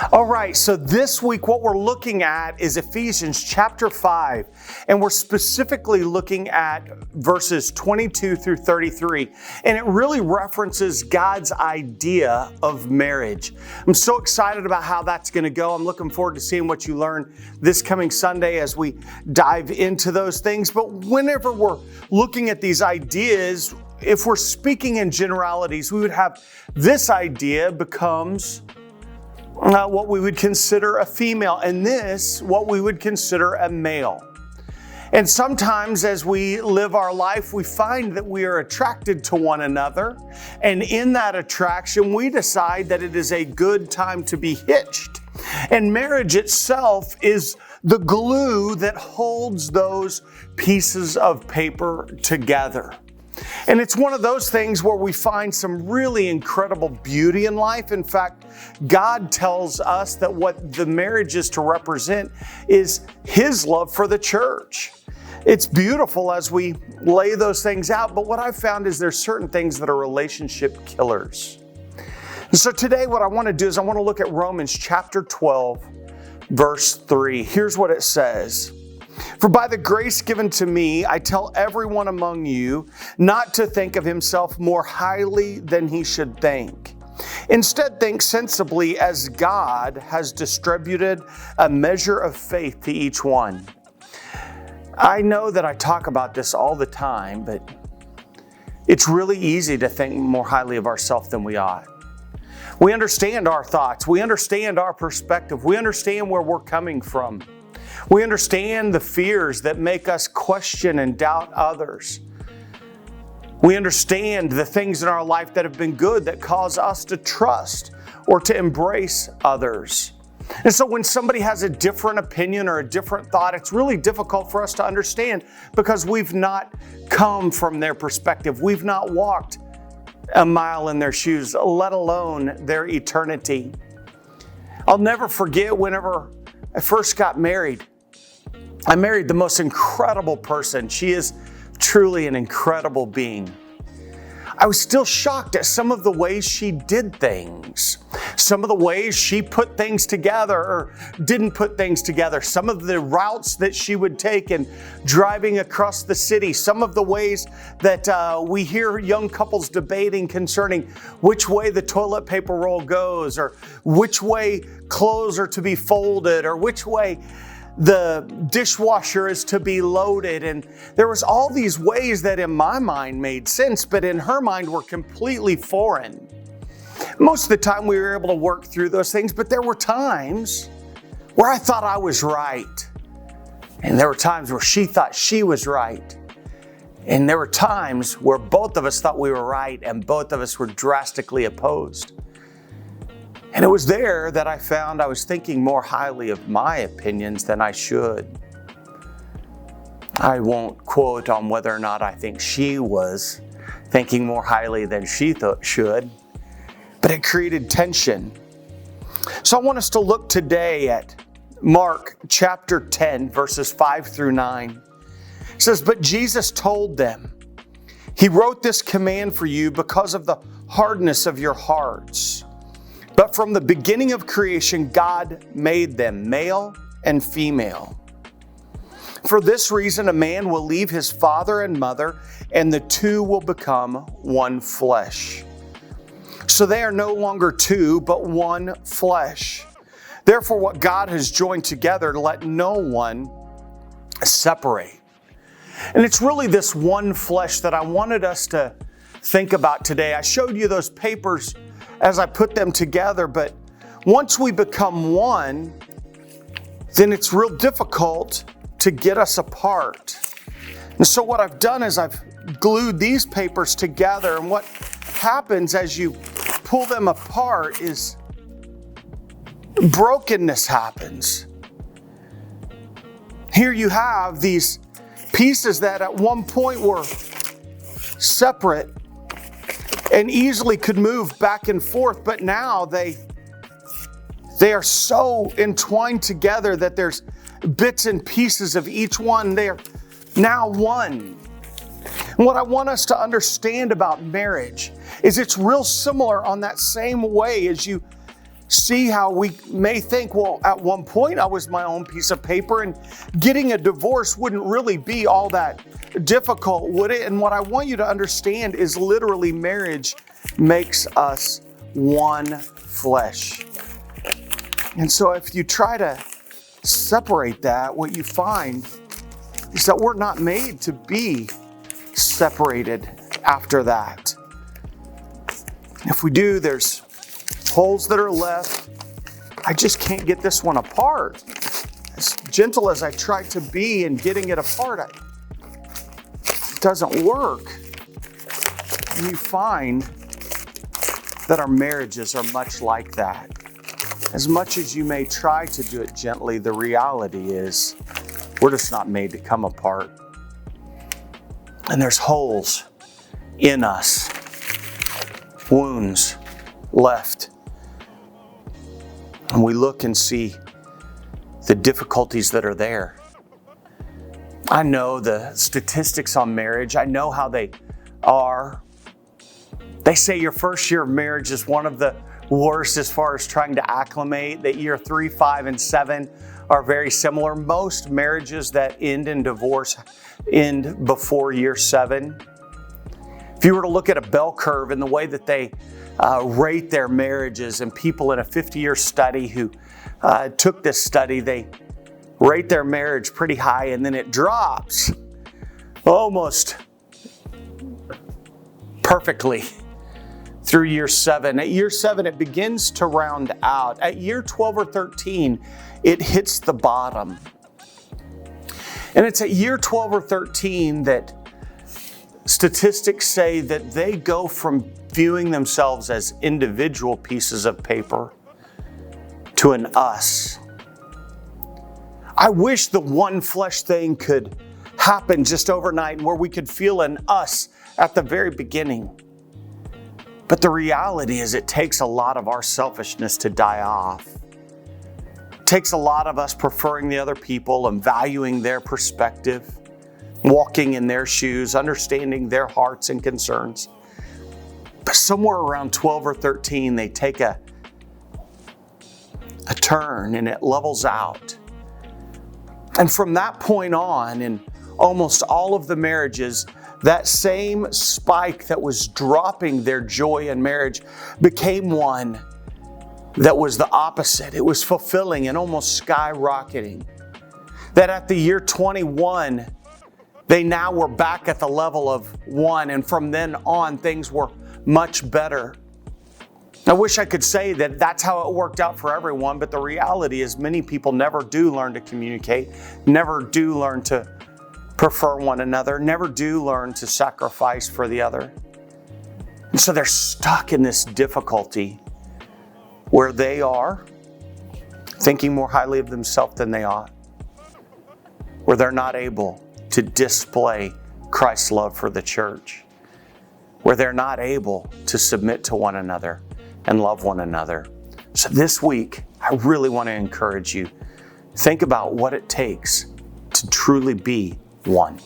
All right, so this week what we're looking at is Ephesians chapter 5, and we're specifically looking at verses 22 through 33, and it really references God's idea of marriage. I'm so excited about how that's going to go. I'm looking forward to seeing what you learn this coming Sunday as we dive into those things. But whenever we're looking at these ideas, if we're speaking in generalities, we would have this idea becomes what we would consider a female, and this what we would consider a male. And sometimes as we live our life, we find that we are attracted to one another, and in that attraction, we decide that it is a good time to be hitched. And marriage itself is the glue that holds those pieces of paper together. And it's one of those things where we find some really incredible beauty in life. In fact, God tells us that what the marriage is to represent is His love for the church. It's beautiful as we lay those things out, but what I've found is there's certain things that are relationship killers. And so today what I want to do is I want to look at Romans chapter 12, verse 3. Here's what it says. For by the grace given to me, I tell everyone among you not to think of himself more highly than he should think. Instead, think sensibly as God has distributed a measure of faith to each one. I know that I talk about this all the time, but it's really easy to think more highly of ourselves than we ought. We understand our thoughts. We understand our perspective. We understand where we're coming from. We understand the fears that make us question and doubt others. We understand the things in our life that have been good that cause us to trust or to embrace others. And so when somebody has a different opinion or a different thought, it's really difficult for us to understand because we've not come from their perspective. We've not walked a mile in their shoes, let alone their eternity. I'll never forget whenever I first got married. I married the most incredible person. She is truly an incredible being. I was still shocked at some of the ways she did things, some of the ways she put things together or didn't put things together, some of the routes that she would take in driving across the city, some of the ways that we hear young couples debating concerning which way the toilet paper roll goes or which way clothes are to be folded or which way the dishwasher is to be loaded. And there was all these ways that in my mind made sense, but in her mind were completely foreign. Most of the time we were able to work through those things, but there were times where I thought I was right. And there were times where she thought she was right. And there were times where both of us thought we were right and both of us were drastically opposed. And it was there that I found I was thinking more highly of my opinions than I should. I won't quote on whether or not I think she was thinking more highly than she should, but it created tension. So I want us to look today at Mark chapter 10, verses 5 through 9. It says, "But Jesus told them, 'He wrote this command for you because of the hardness of your hearts. But from the beginning of creation, God made them male and female. For this reason, a man will leave his father and mother, and the two will become one flesh. So they are no longer two, but one flesh. Therefore, what God has joined together, let no one separate.'" And it's really this one flesh that I wanted us to think about today. I showed you those papers as I put them together, but once we become one, then it's real difficult to get us apart. And so what I've done is I've glued these papers together, and what happens as you pull them apart is brokenness happens. Here you have these pieces that at one point were separate and easily could move back and forth, but now they are so entwined together that there's bits and pieces of each one. They are now one. And what I want us to understand about marriage is it's real similar on that same way as you see how we may think, well, at one point I was my own piece of paper and getting a divorce wouldn't really be all that difficult, would it? And what I want you to understand is literally marriage makes us one flesh. And so if you try to separate that, what you find is that we're not made to be separated after that. If we do, there's holes that are left. I just can't get this one apart. As gentle as I try to be in getting it apart, it doesn't work. And you find that our marriages are much like that. As much as you may try to do it gently, the reality is we're just not made to come apart. And there's holes in us, wounds left. And we look and see the difficulties that are there. I know the statistics on marriage. I know how they are. They say your first year of marriage is one of the worst as far as trying to acclimate, that year 3, 5, and 7 are very similar. Most marriages that end in divorce end before year 7. If you were to look at a bell curve in the way that they rate their marriages, and people in a 50-year study who took this study, they rate their marriage pretty high, and then it drops almost perfectly through year 7. At year 7, it begins to round out. At year 12 or 13, it hits the bottom. And it's at year 12 or 13 that statistics say that they go from viewing themselves as individual pieces of paper to an us. I wish the one flesh thing could happen just overnight, where we could feel an us at the very beginning. But the reality is it takes a lot of our selfishness to die off. It takes a lot of us preferring the other people and valuing their perspective, walking in their shoes, understanding their hearts and concerns. But somewhere around 12 or 13, they take a turn and it levels out. And from that point on, in almost all of the marriages, that same spike that was dropping their joy in marriage became one that was the opposite. It was fulfilling and almost skyrocketing. That at the year 21, they now were back at the level of 1, and from then on, things were much better. I wish I could say that that's how it worked out for everyone, but the reality is many people never do learn to communicate, never do learn to prefer one another, never do learn to sacrifice for the other. And so they're stuck in this difficulty where they are thinking more highly of themselves than they ought, where they're not able to display Christ's love for the church, where they're not able to submit to one another and love one another. So this week, I really want to encourage you, think about what it takes to truly be one.